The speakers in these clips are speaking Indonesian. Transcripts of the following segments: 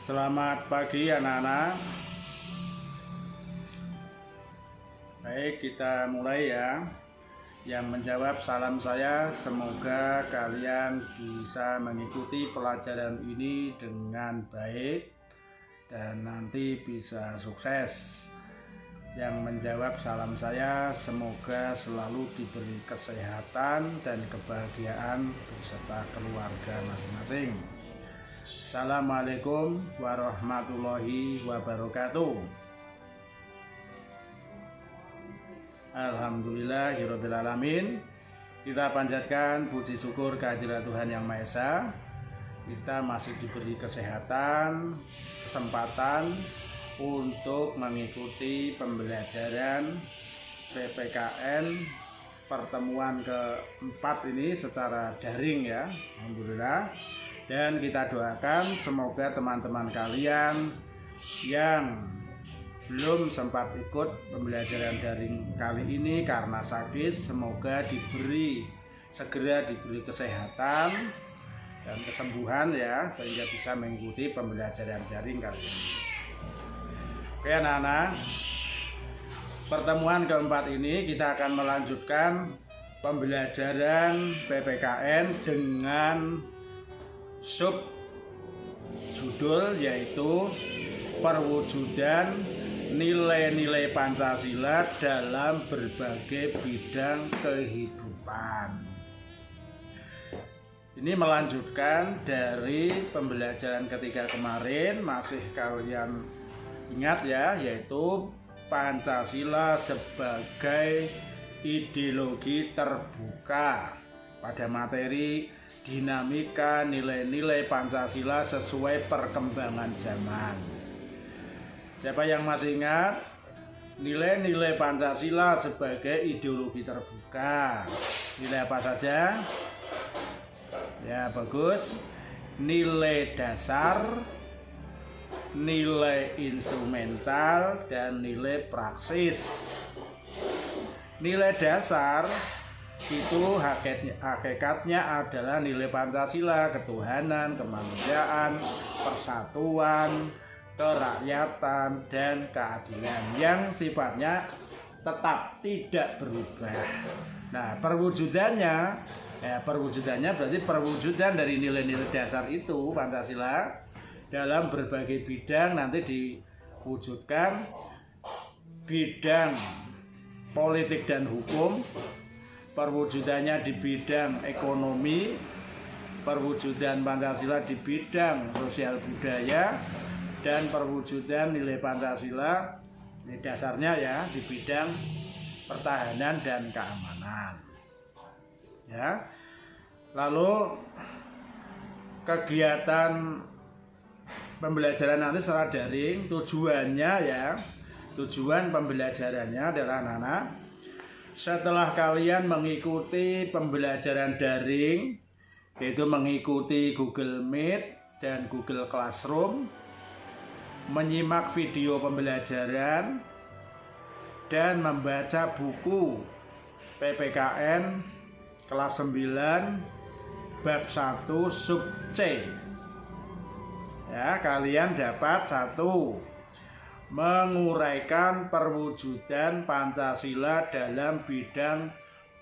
Selamat pagi anak-anak. Baik, kita mulai ya. Yang menjawab salam saya, semoga kalian bisa mengikuti pelajaran ini dengan baik dan nanti bisa sukses. Yang menjawab salam saya, semoga selalu diberi kesehatan dan kebahagiaan beserta keluarga masing-masing. Assalamualaikum warahmatullahi wabarakatuh. Alhamdulillahirrabbilalamin. Kita panjatkan puji syukur kehadirat Tuhan Yang Maha Esa. Kita masih diberi kesehatan, kesempatan untuk mengikuti pembelajaran PPKN pertemuan keempat ini secara daring ya. Alhamdulillah. Dan kita doakan semoga teman-teman kalian yang belum sempat ikut pembelajaran daring kali ini karena sakit, semoga segera diberi kesehatan dan kesembuhan ya, sehingga bisa mengikuti pembelajaran daring kali ini. Oke anak-anak, pertemuan keempat ini kita akan melanjutkan pembelajaran PPKN dengan sub judul yaitu perwujudan nilai-nilai Pancasila dalam berbagai bidang kehidupan. Ini melanjutkan dari pembelajaran ketiga kemarin, masih kalian ingat ya, yaitu Pancasila sebagai ideologi terbuka pada materi dinamika nilai-nilai Pancasila sesuai perkembangan zaman. Siapa yang masih ingat nilai-nilai Pancasila sebagai ideologi terbuka? Nilai apa saja? Ya, bagus. Nilai dasar, nilai instrumental, dan nilai praksis. Nilai dasar itu hakikatnya adalah nilai Pancasila, ketuhanan, kemanusiaan, persatuan, kerakyatan, dan keadilan yang sifatnya tetap tidak berubah. Nah, perwujudannya berarti perwujudan dari nilai-nilai dasar itu Pancasila dalam berbagai bidang nanti diwujudkan bidang politik dan hukum, perwujudannya di bidang ekonomi, perwujudan Pancasila di bidang sosial budaya, dan perwujudan nilai Pancasila ini dasarnya ya di bidang pertahanan dan keamanan. Ya. Lalu kegiatan pembelajaran nanti secara daring tujuan pembelajarannya adalah anak-anak, setelah kalian mengikuti pembelajaran daring, yaitu mengikuti Google Meet dan Google Classroom, menyimak video pembelajaran, dan membaca buku PPKN kelas 9 bab 1 sub C. Ya, kalian dapat 1. Menguraikan perwujudan Pancasila dalam bidang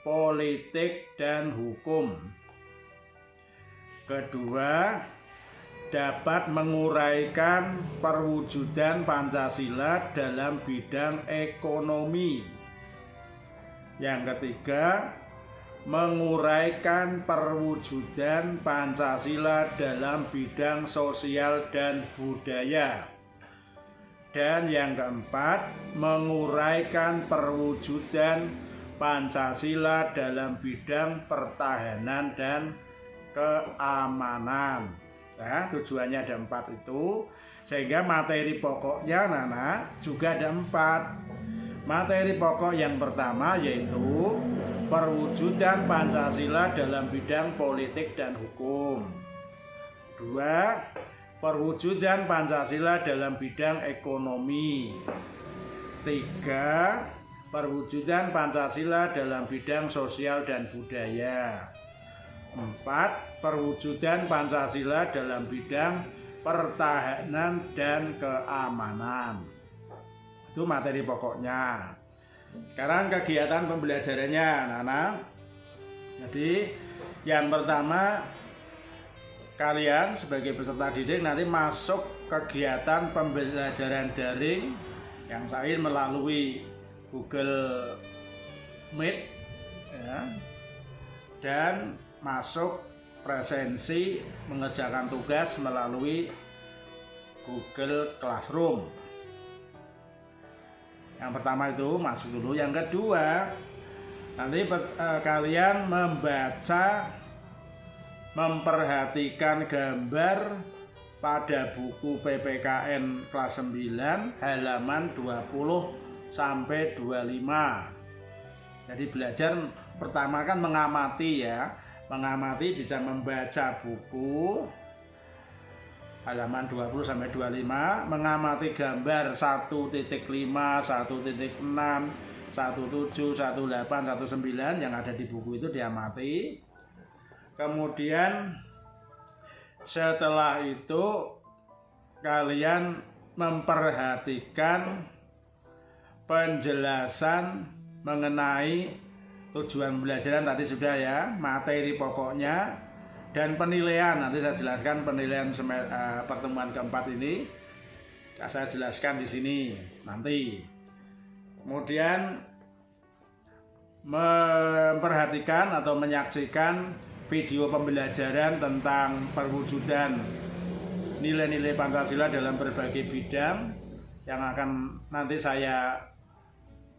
politik dan hukum. Kedua, dapat menguraikan perwujudan Pancasila dalam bidang ekonomi. Yang ketiga, menguraikan perwujudan Pancasila dalam bidang sosial dan budaya. Dan yang keempat, menguraikan perwujudan Pancasila dalam bidang pertahanan dan keamanan. Nah, tujuannya ada 4 itu, sehingga materi pokoknya anak-anak juga ada 4. Materi pokok yang pertama yaitu perwujudan Pancasila dalam bidang politik dan hukum. 2. Perwujudan Pancasila dalam bidang ekonomi. 3. Perwujudan Pancasila dalam bidang sosial dan budaya. 4. Perwujudan Pancasila dalam bidang pertahanan dan keamanan. Itu materi pokoknya. Sekarang kegiatan pembelajarannya, anak-anak. Jadi yang pertama, kalian sebagai peserta didik nanti masuk kegiatan pembelajaran daring yang saya melalui Google Meet ya, dan masuk presensi mengerjakan tugas melalui Google Classroom. Yang pertama itu masuk dulu. Yang kedua, nanti kalian memperhatikan gambar pada buku PPKN kelas 9 halaman 20 sampai 25. Jadi belajar pertama kan mengamati ya. Mengamati bisa membaca buku halaman 20 sampai 25, mengamati gambar 1.5, 1.6, 17, 18, 19 yang ada di buku itu diamati. Kemudian setelah itu kalian memperhatikan penjelasan mengenai tujuan pembelajaran tadi sudah ya, materi pokoknya dan penilaian. Nanti saya jelaskan penilaian pertemuan keempat ini. Saya jelaskan di sini nanti. Kemudian memperhatikan atau menyaksikan video pembelajaran tentang perwujudan nilai-nilai Pancasila dalam berbagai bidang yang akan nanti saya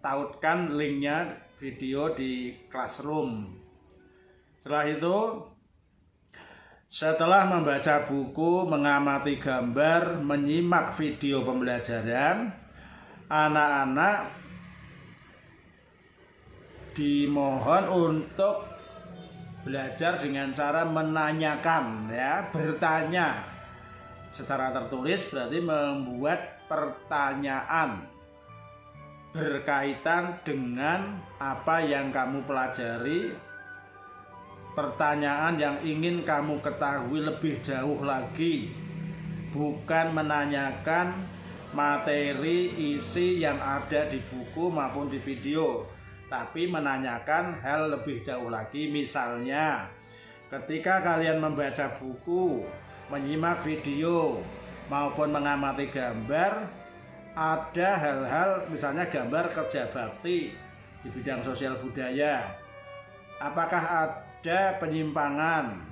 tautkan linknya video di Classroom. Setelah itu, setelah membaca buku, mengamati gambar, menyimak video pembelajaran, anak-anak dimohon untuk belajar dengan cara menanyakan ya, bertanya secara tertulis, berarti membuat pertanyaan berkaitan dengan apa yang kamu pelajari, pertanyaan yang ingin kamu ketahui lebih jauh lagi, bukan menanyakan materi isi yang ada di buku maupun di video, tapi menanyakan hal lebih jauh lagi. Misalnya ketika kalian membaca buku, menyimak video maupun mengamati gambar, ada hal-hal misalnya gambar kerja bakti di bidang sosial budaya. Apakah ada penyimpangan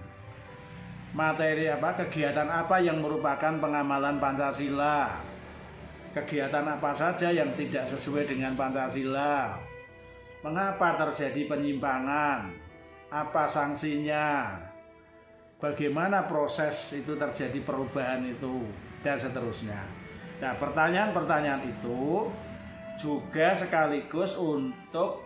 materi kegiatan apa yang merupakan pengamalan Pancasila? Kegiatan apa saja yang tidak sesuai dengan Pancasila? Mengapa terjadi penyimpangan? Apa sanksinya? Bagaimana proses itu terjadi perubahan itu? Dan seterusnya. Nah, pertanyaan-pertanyaan itu juga sekaligus untuk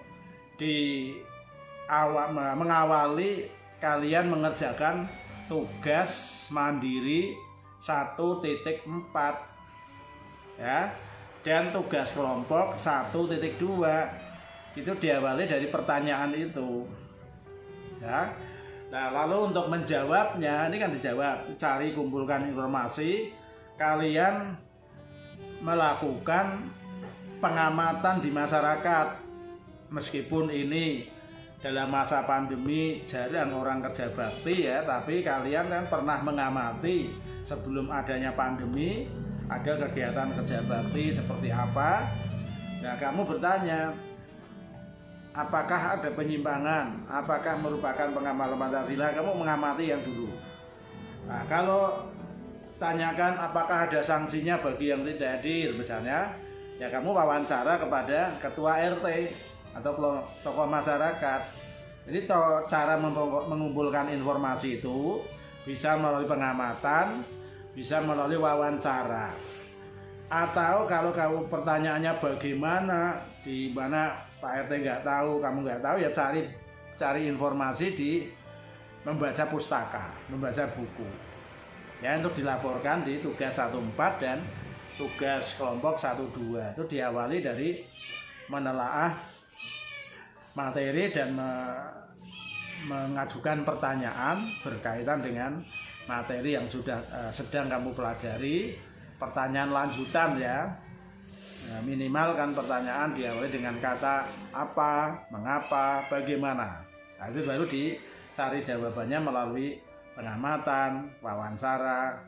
mengawali kalian mengerjakan tugas mandiri 1.4 ya, dan tugas kelompok 1.2 itu diawali dari pertanyaan itu ya. Nah, lalu untuk menjawabnya ini kan dijawab, cari kumpulkan informasi, kalian melakukan pengamatan di masyarakat. Meskipun ini dalam masa pandemi jarang orang kerja bakti ya, tapi kalian kan pernah mengamati sebelum adanya pandemi ada kegiatan kerja bakti seperti apa. Nah, kamu bertanya, apakah ada penyimpangan, apakah merupakan pengamalan Pancasila? Kamu mengamati yang dulu. Nah, kalau tanyakan apakah ada sanksinya bagi yang tidak hadir misalnya, ya kamu wawancara kepada ketua RT atau tokoh masyarakat. Jadi cara mengumpulkan informasi itu bisa melalui pengamatan, bisa melalui wawancara. Atau kalau kamu pertanyaannya bagaimana, di mana Pak RT nggak tahu, kamu nggak tahu, ya cari informasi di membaca pustaka, membaca buku. Ya, untuk dilaporkan di tugas 1.4 dan tugas kelompok 1.2. Itu diawali dari menelaah materi dan mengajukan pertanyaan berkaitan dengan materi yang sudah sedang kamu pelajari, pertanyaan lanjutan ya. Minimal kan pertanyaan diawali dengan kata apa, mengapa, bagaimana. Nah, itu baru dicari jawabannya melalui pengamatan, wawancara,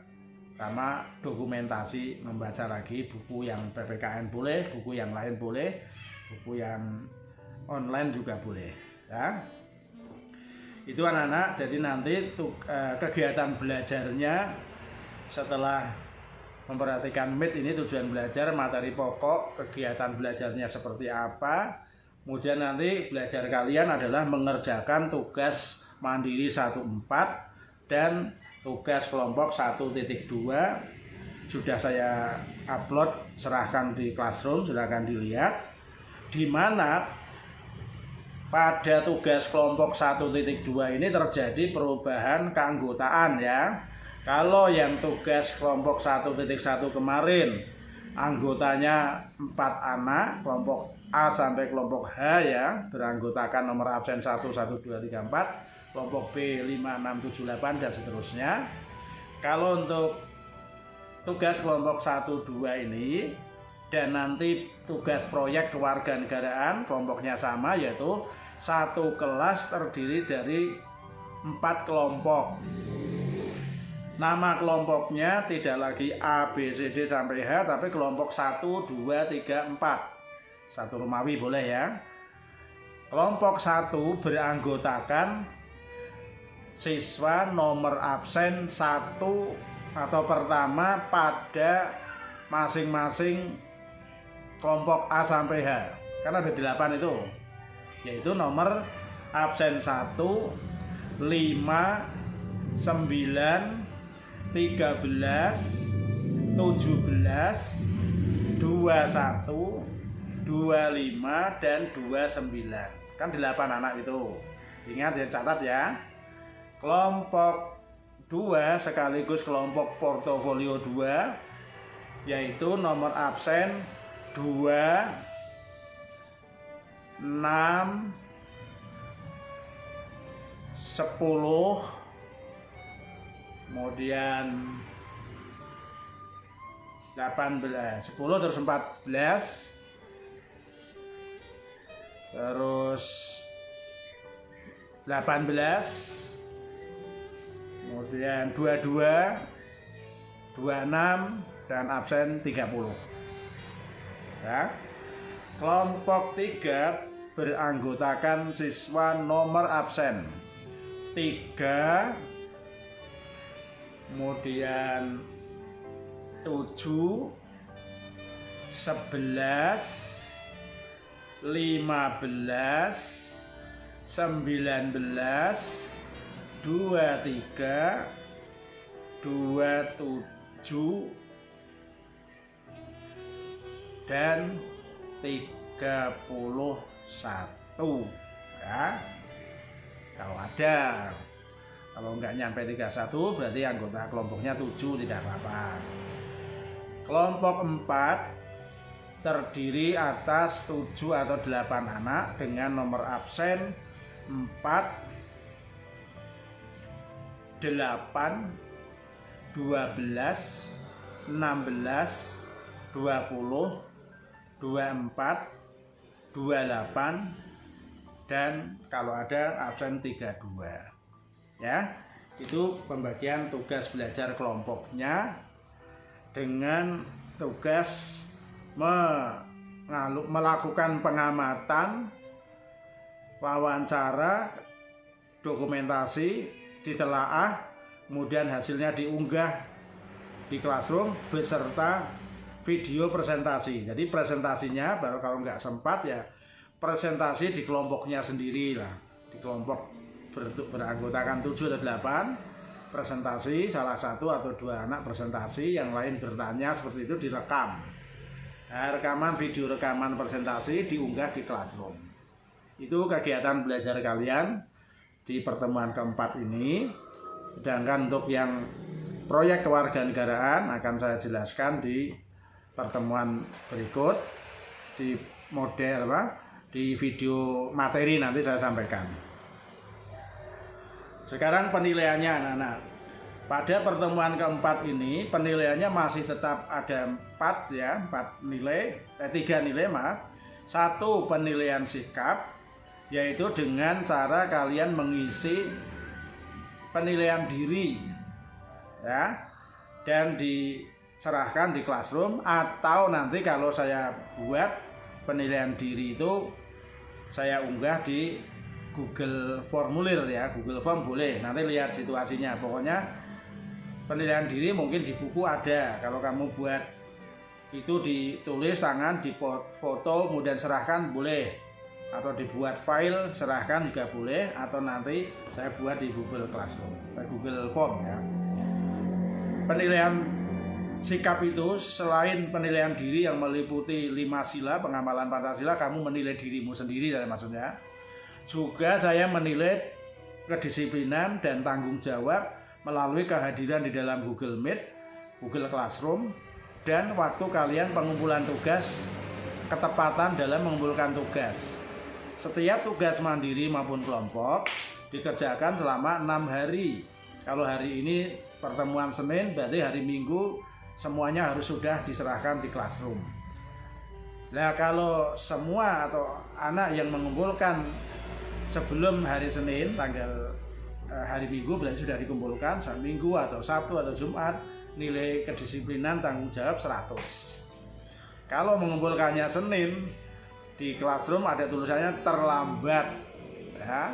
sama dokumentasi, membaca lagi buku yang PPKN boleh, buku yang lain boleh, buku yang online juga boleh ya. Itu anak-anak, jadi nanti kegiatan belajarnya setelah memperhatikan MIT ini tujuan belajar, materi pokok, kegiatan belajarnya seperti apa. Kemudian nanti belajar kalian adalah mengerjakan tugas mandiri 1.4 dan tugas kelompok 1.2. Sudah saya upload, serahkan di Classroom, silahkan dilihat. Di mana pada tugas kelompok 1.2 ini terjadi perubahan keanggotaan ya. Kalau yang tugas kelompok 1.1 kemarin anggotanya 4 anak, kelompok A sampai kelompok H ya, beranggotakan nomor absen 1, 1, 2, 3, 4, kelompok B 5, 6, 7, 8 dan seterusnya. Kalau untuk tugas kelompok 1, 2 ini dan nanti tugas proyek kewarganegaraan kelompoknya sama, yaitu satu kelas terdiri dari 4 kelompok. Nama kelompoknya tidak lagi A, B, C, D sampai H, tapi kelompok 1, 2, 3, 4. Satu Romawi boleh ya. Kelompok 1 beranggotakan siswa nomor absen 1 atau pertama pada masing-masing kelompok A sampai H. Karena ada 8 itu. Yaitu nomor absen 1, 5, 9, 13, 17, 21, 25 dan 29. Kan 8 anak itu. Ingat ya, catat ya. Kelompok 2 sekaligus kelompok portofolio 2 yaitu nomor absen 2, 6, 10, kemudian 18, 10 terus 14, terus 18, kemudian 22, 26 dan absen 30 ya. Kelompok 3 beranggotakan siswa nomor absen 3, kemudian 7, 11, 15, 19, 23, 27 dan 31 ya. Kalau ada, kalau enggak nyampe 31 berarti anggota kelompoknya 7, tidak apa-apa. Kelompok 4 terdiri atas 7 atau 8 anak dengan nomor absen 4, 8, 12, 16, 20, 24, 28 dan kalau ada absen 32 ya. Itu pembagian tugas belajar kelompoknya dengan tugas melakukan pengamatan, wawancara, dokumentasi, ditelaah, kemudian hasilnya diunggah di Classroom beserta video presentasi. Jadi presentasinya baru kalau nggak sempat ya presentasi di kelompoknya sendiri lah. Di kelompok beranggotakan 7 atau 8 presentasi, salah satu atau 2 anak presentasi, yang lain bertanya seperti itu direkam. Nah, rekaman video rekaman presentasi diunggah di Classroom. Itu kegiatan belajar kalian di pertemuan keempat ini. Sedangkan untuk yang proyek kewarganegaraan akan saya jelaskan di pertemuan berikut di model di video materi nanti saya sampaikan. Sekarang penilaiannya anak-anak. Pada pertemuan keempat ini penilaiannya masih tetap ada 4 ya, 4 nilai, 3 nilai maaf. 1 penilaian sikap, yaitu dengan cara kalian mengisi penilaian diri ya, dan diserahkan di classroom, atau nanti kalau saya buat penilaian diri itu saya unggah di Google Formulir ya, Google Form boleh, nanti lihat situasinya. Pokoknya penilaian diri mungkin di buku ada, kalau kamu buat itu ditulis tangan, difoto kemudian serahkan boleh, atau dibuat file serahkan juga boleh, atau nanti saya buat di Google Classroom, Google Form ya. Penilaian sikap itu selain penilaian diri yang meliputi 5 sila pengamalan Pancasila, kamu menilai dirimu sendiri ya, maksudnya juga saya menilai kedisiplinan dan tanggung jawab melalui kehadiran di dalam Google Meet, Google Classroom, dan waktu kalian pengumpulan tugas, ketepatan dalam mengumpulkan tugas. Setiap tugas mandiri maupun kelompok dikerjakan selama 6 hari. Kalau hari ini pertemuan Senin, berarti hari Minggu semuanya harus sudah diserahkan di classroom. Nah, kalau semua atau anak yang mengumpulkan sebelum hari Senin, hari Minggu berarti sudah dikumpulkan, saat Minggu atau Sabtu atau Jumat, nilai kedisiplinan tanggung jawab 100. Kalau mengumpulkannya Senin, di classroom ada tulisannya terlambat ya.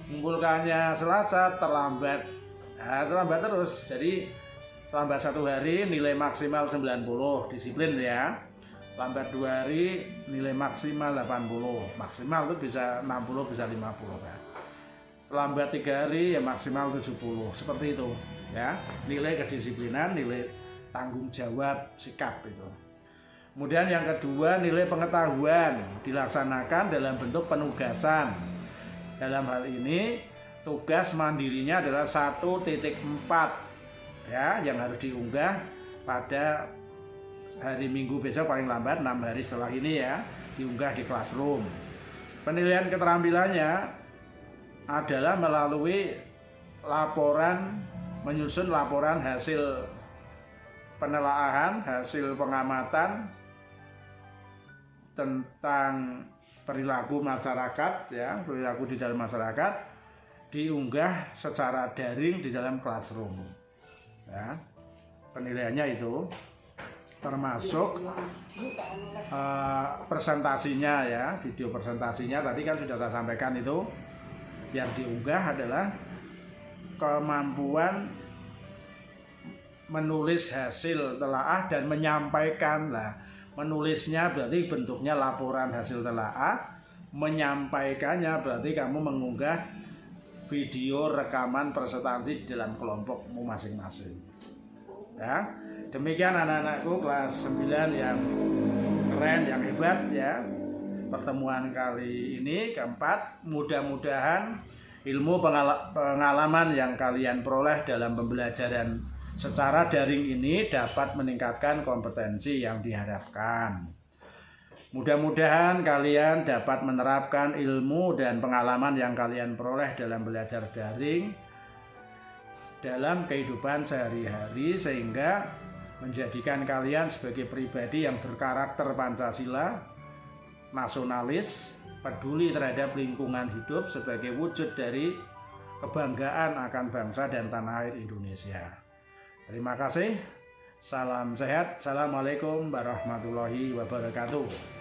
Mengumpulkannya Selasa terlambat. Nah, terlambat terus. Jadi terlambat 1 hari nilai maksimal 90, disiplin ya. Lambat 2 hari nilai maksimal 80. Maksimal itu bisa 60, bisa 50 kan. Lambat 3 hari ya maksimal 70. Seperti itu ya. Nilai kedisiplinan, nilai tanggung jawab sikap itu. Kemudian yang kedua, nilai pengetahuan dilaksanakan dalam bentuk penugasan. Dalam hal ini tugas mandirinya adalah 1.4 ya, yang harus diunggah pada hari Minggu besok paling lambat 6 hari setelah ini ya, diunggah di classroom. Penilaian keterampilannya adalah melalui menyusun laporan hasil penelaahan, hasil pengamatan tentang perilaku masyarakat ya, perilaku di dalam masyarakat, diunggah secara daring di dalam classroom ya. Penilaiannya itu termasuk presentasinya ya, video presentasinya tadi kan sudah saya sampaikan. Itu yang diunggah adalah kemampuan menulis hasil telaah dan menyampaikan. Lah, menulisnya berarti bentuknya laporan hasil telaah, menyampaikannya berarti kamu mengunggah video rekaman presentasi di dalam kelompokmu masing-masing ya. Demikian anak-anakku kelas 9 yang keren, yang hebat ya. Pertemuan kali ini keempat, mudah-mudahan ilmu pengalaman yang kalian peroleh dalam pembelajaran secara daring ini dapat meningkatkan kompetensi yang diharapkan. Mudah-mudahan kalian dapat menerapkan ilmu dan pengalaman yang kalian peroleh dalam belajar daring dalam kehidupan sehari-hari, sehingga menjadikan kalian sebagai pribadi yang berkarakter Pancasila, nasionalis, peduli terhadap lingkungan hidup sebagai wujud dari kebanggaan akan bangsa dan tanah air Indonesia. Terima kasih. Salam sehat. Assalamualaikum warahmatullahi wabarakatuh.